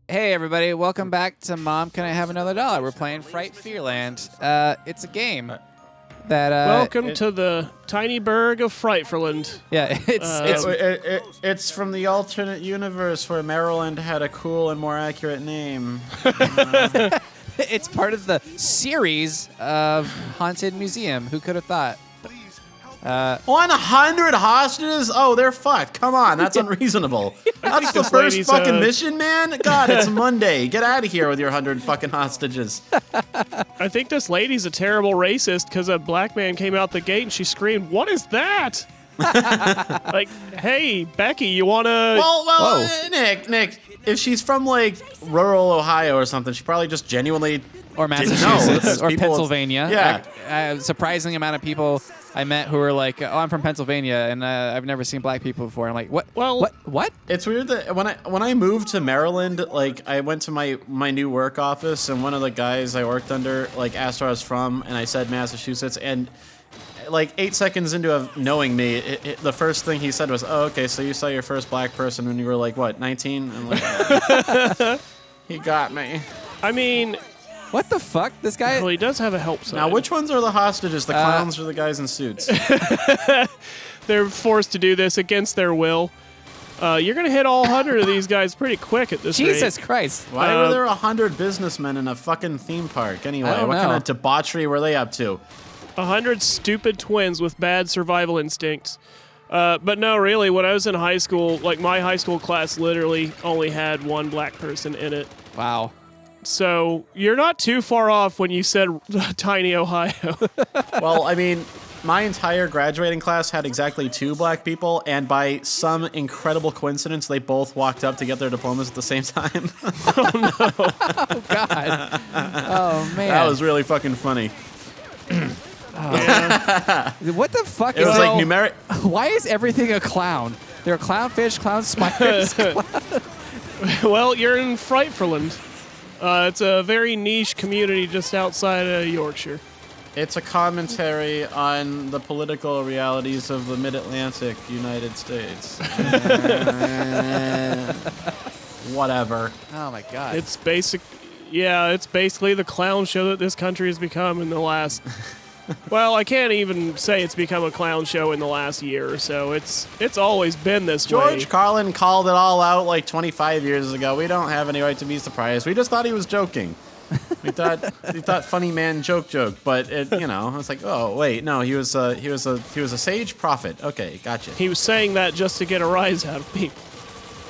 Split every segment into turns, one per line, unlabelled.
Hey everybody, welcome back to Mom Can I Have Another Dollar? We're playing Fright Fearland. It's a game that
welcome to the tiny burg of Frightfulland.
Yeah,
it's from the alternate universe where Maryland had a cool and more accurate name.
it's part of the series of Haunted Museum. Who could have thought?
100 hostages? Oh, they're fucked. Come on, that's unreasonable. That's the first fucking mission, man. God, it's Monday. Get out of here with your 100 fucking hostages.
I think this lady's a terrible racist because a black man came out the gate and she screamed, "What is that?" Like, hey, Becky, you wanna?
Well, Nick, if she's from like rural Ohio or something, she probably just genuinely
or Massachusetts or
people,
Pennsylvania.
Yeah,
surprising amount of people I met who were like, "Oh, I'm from Pennsylvania, and I've never seen black people before." I'm like, "What?
Well,
what?"
It's weird that when I moved to Maryland, like I went to my new work office, and one of the guys I worked under like asked where I was from, and I said Massachusetts, and like 8 seconds into knowing me, the first thing he said was, "Oh, okay, so you saw your first black person when you were like what, 19?" I'm like, he got me.
I mean,
what the fuck? This guy.
Well, he does have a help side.
Now, which ones are the hostages? The clowns or the guys in suits?
They're forced to do this against their will. You're gonna hit all 100 of these guys pretty quick at this rate.
Jesus Christ!
Why were there 100 businessmen in a fucking theme park anyway? What kind of debauchery were they up to?
100 stupid twins with bad survival instincts. But no, really, when I was in high school, like my high school class literally only had one black person in it.
Wow.
So you're not too far off when you said tiny Ohio.
Well, I mean, my entire graduating class had exactly 2 black people, and by some incredible coincidence, they both walked up to get their diplomas at the same time.
Oh, no.
Oh, God. Oh, man.
That was really fucking funny.
Yeah.
What the fuck?
It was like numeric.
Why is everything a clown? There are clownfish, clown spiders.
Well, you're in Frightfulland. It's a very niche community just outside of Yorkshire.
It's a commentary on the political realities of the Mid-Atlantic United States. Whatever.
Oh my God.
It's basically the clown show that this country has become in the last. Well, I can't even say it's become a clown show in the last year or so. It's always been this way.
George Carlin called it all out like 25 years ago. We don't have any right to be surprised. We just thought he was joking. We thought funny man joke, but it, it's like, oh wait, no, he was a sage prophet. Okay, gotcha.
He was saying that just to get a rise out of people.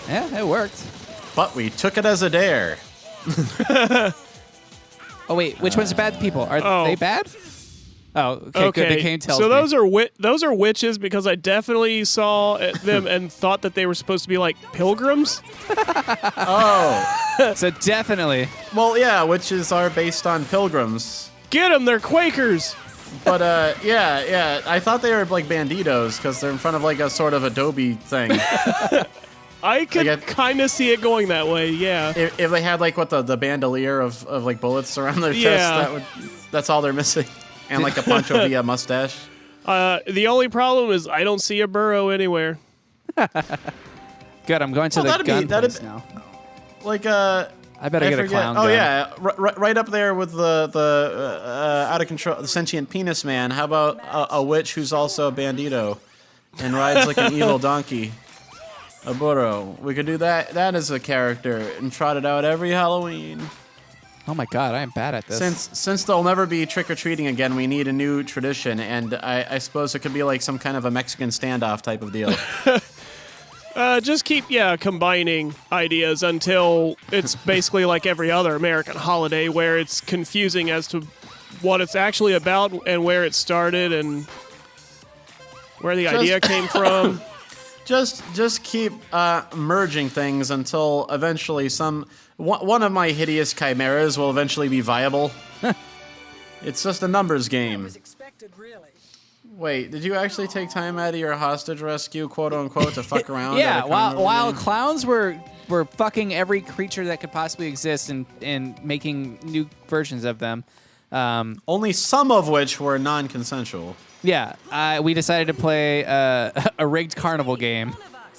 Yeah, it worked.
But we took it as a dare.
Oh wait, which ones are bad people? Are they bad? Oh, okay. Good. They came tell
so
me.
those are witches because I definitely saw them and thought that they were supposed to be like pilgrims.
Oh,
so definitely.
Well, yeah, witches are based on pilgrims.
Get them, they're Quakers.
But yeah, I thought they were like banditos because they're in front of like a sort of adobe thing.
I could kind of see it going that way, yeah.
If they had like the bandolier of like bullets around their chest, that's all they're missing. And like a Pancho Villa mustache.
The only problem is I don't see a burrow anywhere.
Good, I'm going to the gun place now.
Like
I better get a clown gun.
Oh yeah, right up there with the out of control, the sentient penis man. How about a witch who's also a bandito and rides like an evil donkey? A burro. We could do that as a character and trot it out every Halloween.
Oh my God, I am bad at this.
Since there'll never be trick-or-treating again, we need a new tradition, and I suppose it could be like some kind of a Mexican standoff type of deal.
Just keep, combining ideas until it's basically like every other American holiday where it's confusing as to what it's actually about and where it started and where the idea came from.
Just keep merging things until eventually one of my hideous chimeras will eventually be viable. It's just a numbers game. Wait, did you actually take time out of your hostage rescue, quote unquote, to fuck around?
Yeah, while clowns were fucking every creature that could possibly exist and making new versions of them.
Only some of which were non-consensual.
Yeah, we decided to play a rigged carnival game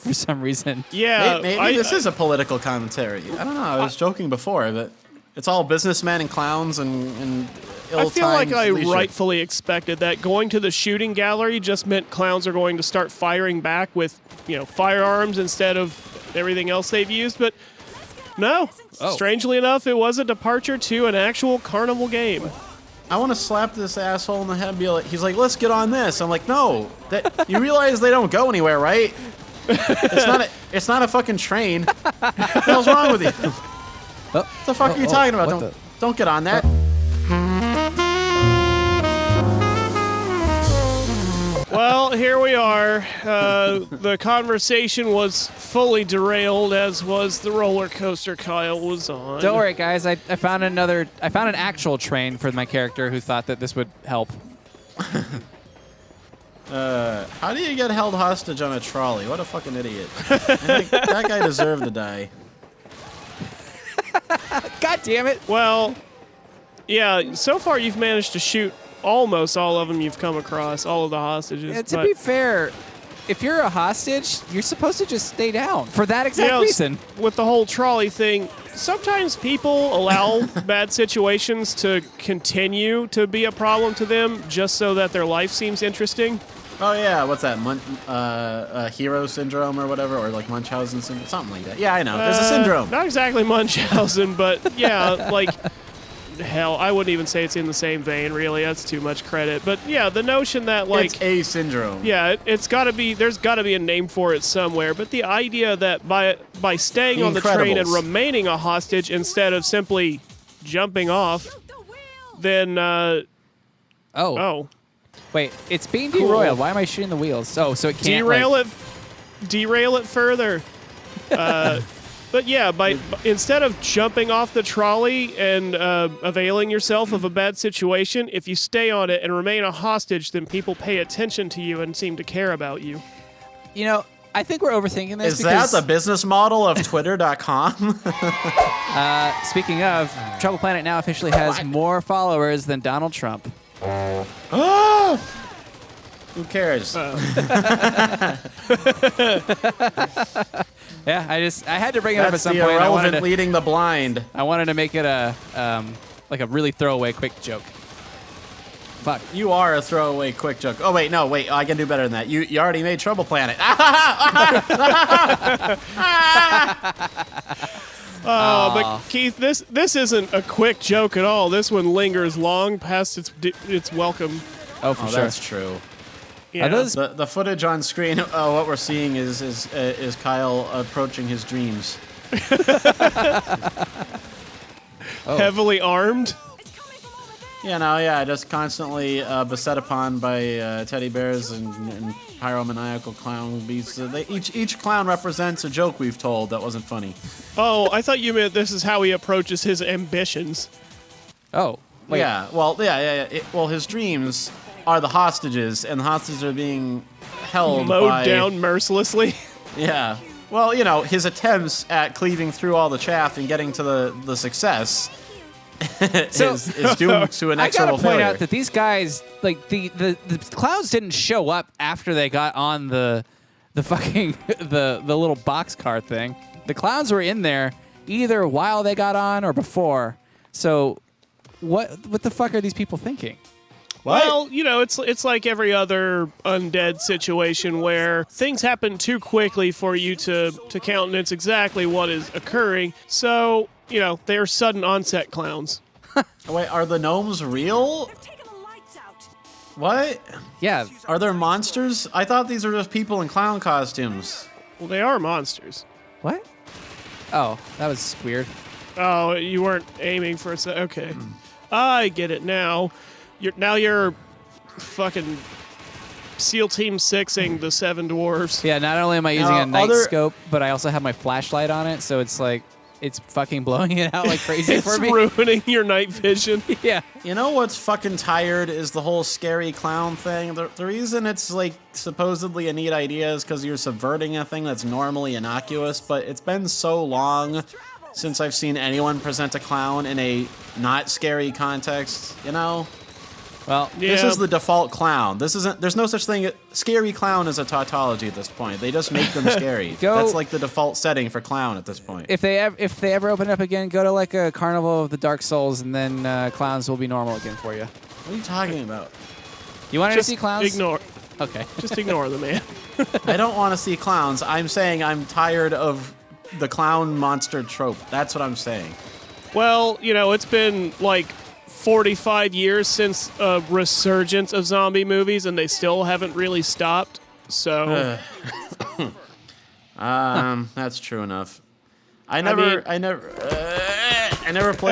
for some reason.
Yeah,
Maybe this is a political commentary. I don't know. I was joking before, but it's all businessmen and clowns and ill-timed
I feel like I
leisure.
rightfully expected that going to the shooting gallery just meant clowns are going to start firing back with, firearms instead of everything else they've used, but no.
Oh.
Strangely enough, it was a departure to an actual carnival game.
I want to slap this asshole in the head and be like, he's like, let's get on this. I'm like, no. You realize they don't go anywhere, right? It's not a fucking train. What the hell's wrong with you? What the fuck are you talking about? Don't get on that.
Well, here we are. The conversation was fully derailed, as was the roller coaster Kyle was on.
Don't worry, guys. I found an actual train for my character who thought that this would help.
How do you get held hostage on a trolley? What a fucking idiot. I think that guy deserved to die.
God damn it!
Well, yeah, so far you've managed to shoot almost all of them you've come across, all of the hostages.
Yeah, to be fair, if you're a hostage, you're supposed to just stay down for that exact reason.
With the whole trolley thing, sometimes people allow bad situations to continue to be a problem to them just so that their life seems interesting.
Oh yeah, what's that? Hero syndrome or whatever, or like Munchausen syndrome, something like that. Yeah, I know. There's a syndrome.
Not exactly Munchausen, but yeah, like hell, I wouldn't even say it's in the same vein. Really, that's too much credit. But yeah, the notion that
It's a syndrome.
Yeah, it's got to be. There's got to be a name for it somewhere. But the idea that by staying on the train and remaining a hostage instead of simply jumping off, then oh.
Wait, it's being derailed. Why am I shooting the wheels? Oh, so it can't
derail it further. But yeah, instead of jumping off the trolley and availing yourself of a bad situation, if you stay on it and remain a hostage, then people pay attention to you and seem to care about you.
I think we're overthinking this.
Is that the business model of Twitter.com?
Speaking of, Trouble Planet now officially has more followers than Donald Trump.
Who cares?
Yeah, I had to bring it up at some
point.
point.
Irrelevant leading the blind.
I wanted to make it a really throwaway quick joke. Fuck.
You are a throwaway quick joke. Oh wait, no, wait. I can do better than that. You already made Trouble Planet.
But Keith, this isn't a quick joke at all. This one lingers long past its welcome.
Oh, for sure.
That's true.
Yeah.
The footage on screen, what we're seeing is Kyle approaching his dreams.
Heavily armed.
Just constantly beset upon by teddy bears and pyromaniacal clown beasts. Each clown represents a joke we've told that wasn't funny.
Oh, I thought you meant this is how he approaches his ambitions.
Oh, wait.
Yeah, well, his dreams are the hostages, and the hostages are being held
mowed down mercilessly.
Yeah. Well, his attempts at cleaving through all the chaff and getting to the success is doomed to an
I
external
gotta point
failure.
out that these guys, like the clowns, didn't show up after they got on the fucking the little boxcar thing. The clowns were in there either while they got on or before. So, what the fuck are these people thinking?
What?
Well, it's like every other undead situation where things happen too quickly for you to countenance exactly what is occurring. So, they are sudden onset clowns.
Wait, are the gnomes real? What?
Yeah.
Are there monsters? I thought these were just people in clown costumes.
Well, they are monsters.
What? Oh, that was weird.
Oh, you weren't aiming for a second. Okay. I get it now. You're fucking SEAL Team 6ing the Seven Dwarves.
Yeah, not only am I using a night scope, but I also have my flashlight on it, so it's like, it's fucking blowing it out like crazy for me.
It's ruining your night vision.
Yeah.
You know what's fucking tired is the whole scary clown thing. The reason it's like supposedly a neat idea is because you're subverting a thing that's normally innocuous, but it's been so long since I've seen anyone present a clown in a not scary context,
Well,
This
Yeah.
is the default clown. This isn't. There's no such thing. Scary clown is a tautology at this point. They just make them scary.
Go-
That's like the default setting for clown at this point.
if they ever open up again, go to like a Carnival of the Dark Souls, and then clowns will be normal again for you.
What are you talking about?
You want to
Just
see clowns?
ignore.
Okay.
Just ignore the man.
I don't want to see clowns. I'm saying I'm tired of the clown monster trope. That's what I'm saying.
Well, it's been like 45 years since a resurgence of zombie movies, and they still haven't really stopped. So,
That's true enough. I never played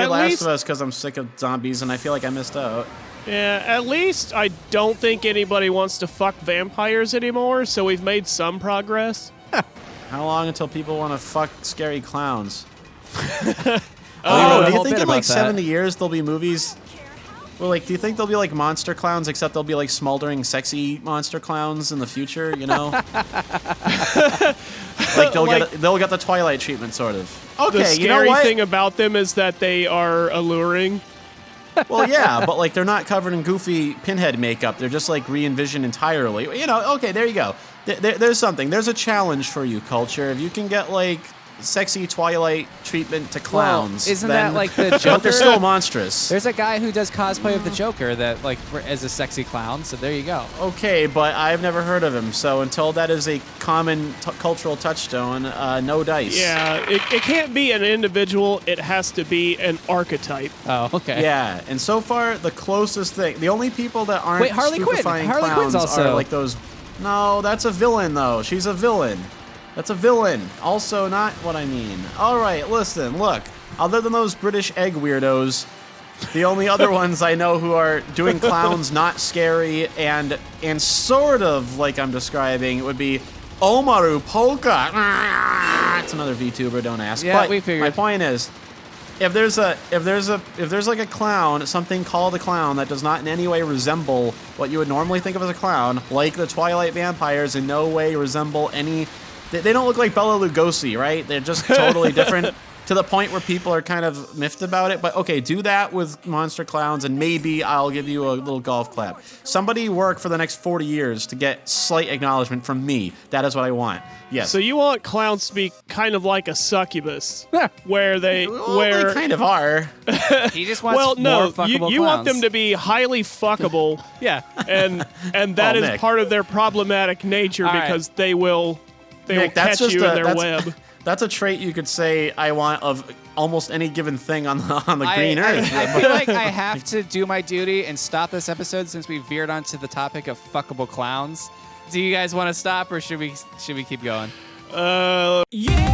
At
Last
least-
of Us because I'm sick of zombies and I feel like I missed out.
yeah, at least I don't think anybody wants to fuck vampires anymore, so we've made some progress.
How long until people want to fuck scary clowns?
We wrote a
do you
whole
think
bit
in like
about that.
70 years there'll be movies? Well, like, do you think there'll be like monster clowns, except they'll be like smoldering, sexy monster clowns in the future? You know, like they'll get the Twilight treatment, sort of. Okay,
The
you know
scary
what?
thing about them is that they are alluring.
Well, yeah, but like they're not covered in goofy pinhead makeup. They're just like re-envisioned entirely. Okay, there you go. There's something. There's a challenge for you, culture. If you can get like sexy Twilight treatment to clowns,
Well, isn't
then,
that like the
but
Joker?
they're still monstrous.
There's a guy who does cosplay of the Joker that as a sexy clown. So there you go.
Okay, but I've never heard of him. So until that is a common cultural touchstone, no dice.
Yeah, it can't be an individual. It has to be an archetype.
Oh, okay.
Yeah, and so far the closest thing, the only people that aren't
Wait, Harley Quinn.
spookifying
Harley
clowns
Quinn's also-
are like those. No, that's a villain though. She's a villain. That's a villain. Also not what I mean. All right, listen, look. Other than those British egg weirdos, the only other ones I know who are doing clowns not scary and sort of like I'm describing would be Omaru Polka. It's another VTuber, don't ask.
Yeah,
but
we figured.
my point is, if there's like a clown, something called a clown that does not in any way resemble what you would normally think of as a clown, like the Twilight vampires in no way resemble any. They don't look like Bela Lugosi, right? They're just totally different to the point where people are kind of miffed about it. But okay, do that with monster clowns and maybe I'll give you a little golf clap. Somebody work for the next 40 years to get slight acknowledgement from me. That is what I want. Yes.
So you want clowns to be kind of like a succubus,
Yeah.
where they
Well,
where
they kind of are.
He just wants
well,
more
no,
fuckable
you want
clowns.
them to be highly fuckable,
Yeah.
and that
Oh,
is
Nick.
part of their problematic nature
All right.
because they will
Nick,
catch you in their web.
That's a trait you could say I want of almost any given thing on the green earth.
I feel like I have to do my duty and stop this episode since we veered onto the topic of fuckable clowns. Do you guys want to stop or should we keep going?
Yeah.